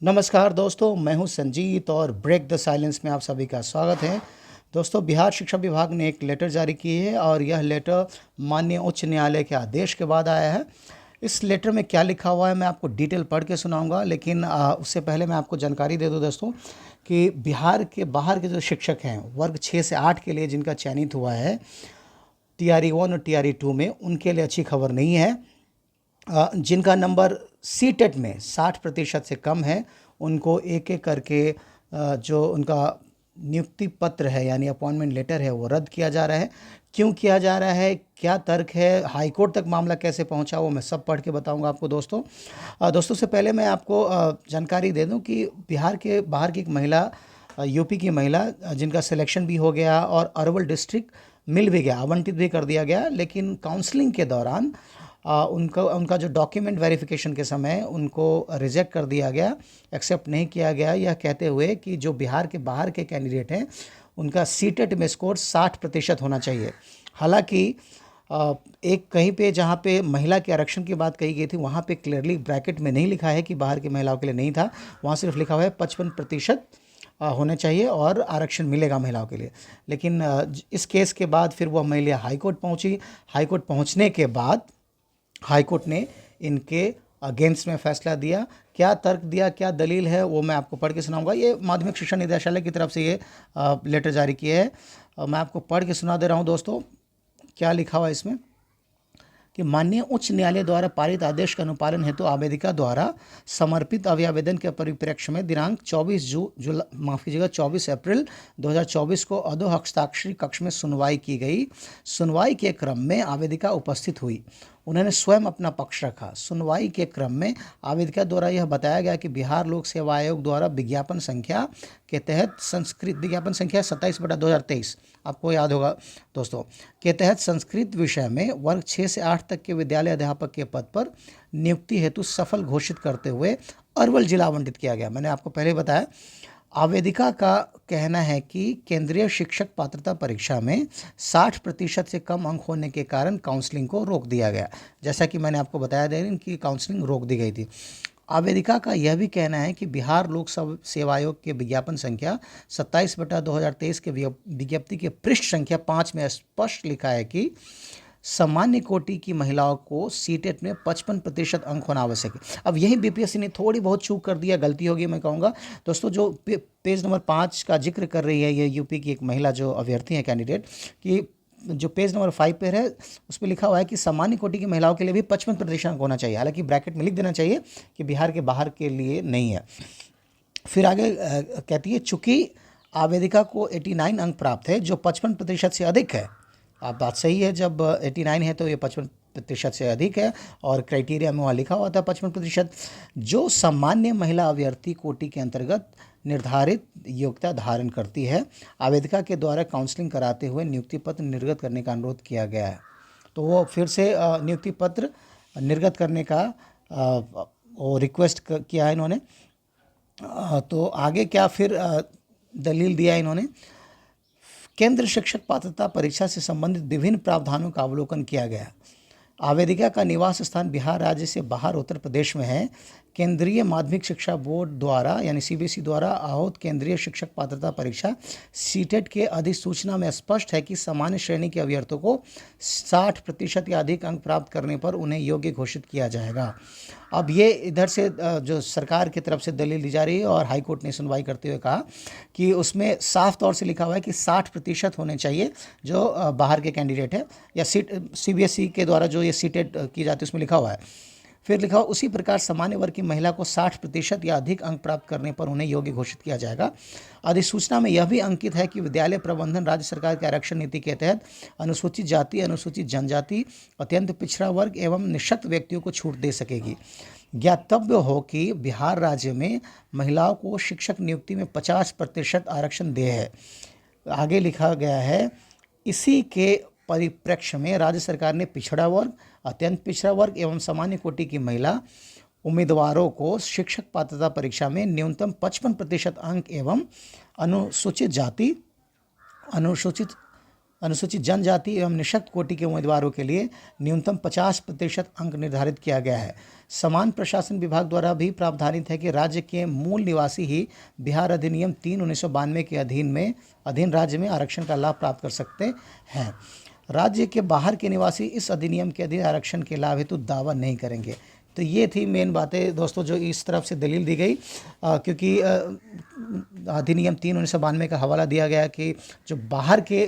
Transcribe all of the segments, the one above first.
नमस्कार दोस्तों, मैं हूं संजीत और ब्रेक द साइलेंस में आप सभी का स्वागत है। दोस्तों, बिहार शिक्षा विभाग ने एक लेटर जारी की है और यह लेटर माननीय उच्च न्यायालय के आदेश के बाद आया है। इस लेटर में क्या लिखा हुआ है मैं आपको डिटेल पढ़ के सुनाऊंगा, लेकिन उससे पहले मैं आपको जानकारी दे दूं दोस्तों कि बिहार के बाहर के जो शिक्षक हैं वर्ग 6 से 8 के लिए जिनका चयनित हुआ है TRE 1 और TRE 2 में, उनके लिए अच्छी खबर नहीं है। जिनका नंबर सीटेट में 60% से कम है उनको एक एक करके जो उनका नियुक्ति पत्र है यानी अपॉइंटमेंट लेटर है वो रद्द किया जा रहा है। क्यों किया जा रहा है, क्या तर्क है, हाई कोर्ट तक मामला कैसे पहुंचा, वो मैं सब पढ़ के बताऊंगा आपको दोस्तों। दोस्तों से पहले मैं आपको जानकारी दे दूं कि बिहार के बाहर की एक महिला, यूपी की महिला जिनका सिलेक्शन भी हो गया और अरवल डिस्ट्रिक्ट मिल भी गया, आवंटित भी कर दिया गया, लेकिन काउंसलिंग के दौरान उनका जो डॉक्यूमेंट वेरिफिकेशन के समय उनको रिजेक्ट कर दिया गया, एक्सेप्ट नहीं किया गया, यह कहते हुए कि जो बिहार के बाहर के कैंडिडेट हैं उनका सीटेट में स्कोर 60% होना चाहिए। हालांकि एक कहीं पे जहाँ पे महिला के आरक्षण की बात कही गई थी वहाँ पे क्लियरली ब्रैकेट में नहीं लिखा है कि बाहर की महिलाओं के लिए नहीं था, वहाँ सिर्फ लिखा हुआ है 55% होने चाहिए और आरक्षण मिलेगा महिलाओं के लिए। लेकिन इस केस के बाद फिर वह महिला हाई कोर्ट पहुँची। हाई कोर्ट पहुँचने के बाद हाई कोर्ट ने इनके अगेंस्ट में फैसला दिया। क्या तर्क दिया, क्या दलील है, वो मैं आपको पढ़ के सुनाऊंगा। ये माध्यमिक शिक्षा निदेशालय की तरफ से ये लेटर जारी किया है। मैं आपको पढ़ के सुना दे रहा हूँ दोस्तों। क्या लिखा हुआ है इसमें कि माननीय उच्च न्यायालय द्वारा पारित आदेश का अनुपालन हेतु आवेदिका द्वारा समर्पित अभियावेदन के परिप्रेक्ष्य में दिनांक 24 अप्रैल 2024 को अधो हस्ताक्षरी कक्ष में सुनवाई की गई। सुनवाई के क्रम में आवेदिका उपस्थित हुई, उन्होंने स्वयं अपना पक्ष रखा। सुनवाई के क्रम में आवेदिका द्वारा यह बताया गया कि बिहार लोक सेवा आयोग द्वारा विज्ञापन संख्या के तहत संस्कृत विज्ञापन संख्या 27/2023 आपको याद होगा दोस्तों, के तहत संस्कृत विषय में वर्ग 6 से 8 तक के विद्यालय अध्यापक के पद पर नियुक्ति हेतु सफल घोषित करते हुए अरवल जिला आवंटित किया गया। मैंने आपको पहले बताया, आवेदिका का कहना है कि केंद्रीय शिक्षक पात्रता परीक्षा में 60% से कम अंक होने के कारण काउंसलिंग को रोक दिया गया। जैसा कि मैंने आपको बताया दे रही कि काउंसलिंग रोक दी गई थी। आवेदिका का यह भी कहना है कि बिहार लोक सेवा आयोग के विज्ञापन संख्या 27/2023 के विज्ञप्ति के पृष्ठ संख्या 5 में स्पष्ट लिखा है कि सामान्य कोटि की महिलाओं को सीटेट में 55% अंक होना आवश्यक है। अब यही बीपीएससी ने थोड़ी बहुत चूक कर दिया, गलती होगी मैं कहूँगा दोस्तों। जो पेज नंबर 5 का जिक्र कर रही है ये यूपी की एक महिला जो अभ्यर्थी है कैंडिडेट, कि जो पेज नंबर 5 पर है उस पर लिखा हुआ है कि सामान्य कोटि की महिलाओं के लिए भी 55% अंक होना चाहिए। हालांकि ब्रैकेट में लिख देना चाहिए कि बिहार के बाहर के लिए नहीं है। फिर आगे कहती है, चूँकि आवेदिका को 89 अंक प्राप्त है जो 55% से अधिक है। आप बात सही है, जब 89 है तो ये 55% से अधिक है और क्राइटेरिया में वहाँ लिखा हुआ था 55%, जो सामान्य महिला अभ्यर्थी कोटि के अंतर्गत निर्धारित योग्यता धारण करती है। आवेदिका के द्वारा काउंसलिंग कराते हुए नियुक्ति पत्र निर्गत करने का अनुरोध किया गया है। तो वो फिर से नियुक्ति पत्र निर्गत करने का वो रिक्वेस्ट किया है इन्होंने। तो आगे क्या फिर दलील दिया इन्होंने, केंद्र शिक्षक पात्रता परीक्षा से संबंधित विभिन्न प्रावधानों का अवलोकन किया गया। आवेदिका का निवास स्थान बिहार राज्य से बाहर उत्तर प्रदेश में है। केंद्रीय माध्यमिक शिक्षा बोर्ड द्वारा यानी CBSE द्वारा आहूत केंद्रीय शिक्षक पात्रता परीक्षा सीटेट के अधिसूचना में स्पष्ट है कि सामान्य श्रेणी के अभ्यर्थियों को 60% या अधिक अंक प्राप्त करने पर उन्हें योग्य घोषित किया जाएगा। अब ये इधर से जो सरकार की तरफ से दलील दी जा रही है और हाईकोर्ट ने सुनवाई करते हुए कहा कि उसमें साफ तौर से लिखा हुआ है कि 60% होने चाहिए जो बाहर के कैंडिडेट है, या CBSE के द्वारा जो ये सीटेट की जाती है उसमें लिखा हुआ है। फिर लिखा हुआ, उसी प्रकार सामान्य वर्ग की महिला को 60% या अधिक अंक प्राप्त करने पर उन्हें योग्य घोषित किया जाएगा। अधिसूचना में यह भी अंकित है कि विद्यालय प्रबंधन राज्य सरकार के आरक्षण नीति के तहत अनुसूचित जाति, अनुसूचित जनजाति, अत्यंत पिछड़ा वर्ग एवं निःशक्त व्यक्तियों को छूट दे सकेगी। ज्ञातव्य हो कि बिहार राज्य में महिलाओं को शिक्षक नियुक्ति में 50% आरक्षण देय है। आगे लिखा गया है, इसी के परिप्रेक्ष्य में राज्य सरकार ने पिछड़ा वर्ग, अत्यंत पिछड़ा वर्ग एवं सामान्य कोटि की महिला उम्मीदवारों को शिक्षक पात्रता परीक्षा में न्यूनतम 55% अंक एवं अनुसूचित जाति, अनुसूचित अनुसूचित जनजाति एवं निःशक्त कोटि के उम्मीदवारों के लिए न्यूनतम 50% अंक निर्धारित किया गया है। समान प्रशासन विभाग द्वारा भी प्रावधानित है कि राज्य के मूल निवासी ही बिहार अधिनियम 3/1992 के अधीन राज्य में आरक्षण का लाभ प्राप्त कर सकते हैं। राज्य के बाहर के निवासी इस अधिनियम के अधीन आरक्षण के लाभ हेतु दावा नहीं करेंगे। तो ये थी मेन बातें दोस्तों जो इस तरफ से दलील दी गई, क्योंकि अधिनियम 3/1992 का हवाला दिया गया कि जो बाहर के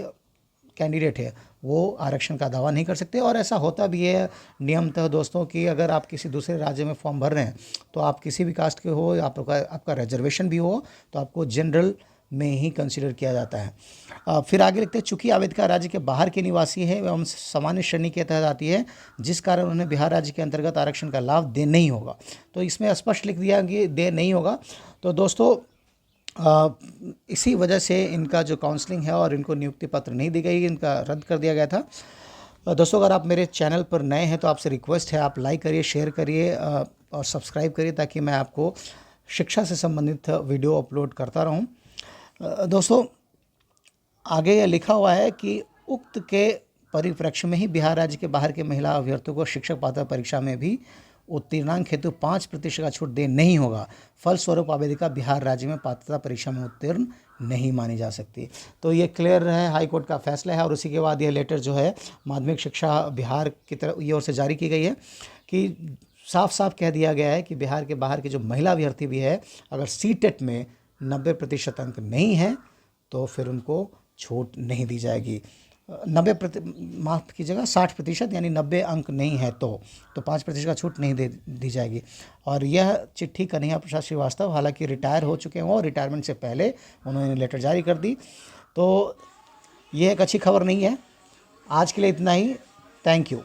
कैंडिडेट है वो आरक्षण का दावा नहीं कर सकते। और ऐसा होता भी है नियमतः दोस्तों कि अगर आप किसी दूसरे राज्य में फॉर्म भर रहे हैं तो आप किसी भी कास्ट के हो, आपका रिजर्वेशन भी हो, तो आपको जनरल में ही कंसीडर किया जाता है। फिर आगे लिखते हैं, चूंकि आवेदका राज्य के बाहर के निवासी है एवं सामान्य श्रेणी के तहत आती है, जिस कारण उन्हें बिहार राज्य के अंतर्गत आरक्षण का लाभ दे नहीं होगा। तो इसमें स्पष्ट लिख दिया कि दे नहीं होगा। तो दोस्तों इसी वजह से इनका जो काउंसलिंग है और इनको नियुक्ति पत्र नहीं दी गई, इनका रद्द कर दिया गया था। दोस्तों अगर आप मेरे चैनल पर नए हैं तो आपसे रिक्वेस्ट है, आप लाइक करिए, शेयर करिए और सब्सक्राइब करिए, ताकि मैं आपको शिक्षा से संबंधित वीडियो अपलोड करता रहूं। दोस्तों आगे यह लिखा हुआ है कि उक्त के परिप्रेक्ष्य में ही बिहार राज्य के बाहर के महिला अभ्यर्थियों को शिक्षक पात्रता परीक्षा में भी उत्तीर्णांक हेतु 5% का छूट दे नहीं होगा। फलस्वरूप आवेदिका बिहार राज्य में पात्रता परीक्षा में उत्तीर्ण नहीं मानी जा सकती। तो ये क्लियर है, हाई कोर्ट का फैसला है। और उसी के बाद यह लेटर जो है माध्यमिक शिक्षा बिहार की तरफ ये ओर से जारी की गई है कि साफ साफ कह दिया गया है कि बिहार के बाहर के जो महिला अभ्यर्थी भी है, अगर सीटेट में 90% अंक नहीं है तो फिर उनको छूट नहीं दी जाएगी। माफ़ कीजिएगा 60%, यानी 90 अंक नहीं है तो 5% का छूट नहीं दी जाएगी। और यह चिट्ठी कन्हैया प्रसाद श्रीवास्तव हालांकि रिटायर हो चुके हैं और रिटायरमेंट से पहले उन्होंने लेटर जारी कर दी। तो यह एक अच्छी खबर नहीं है। आज के लिए इतना ही। Thank you.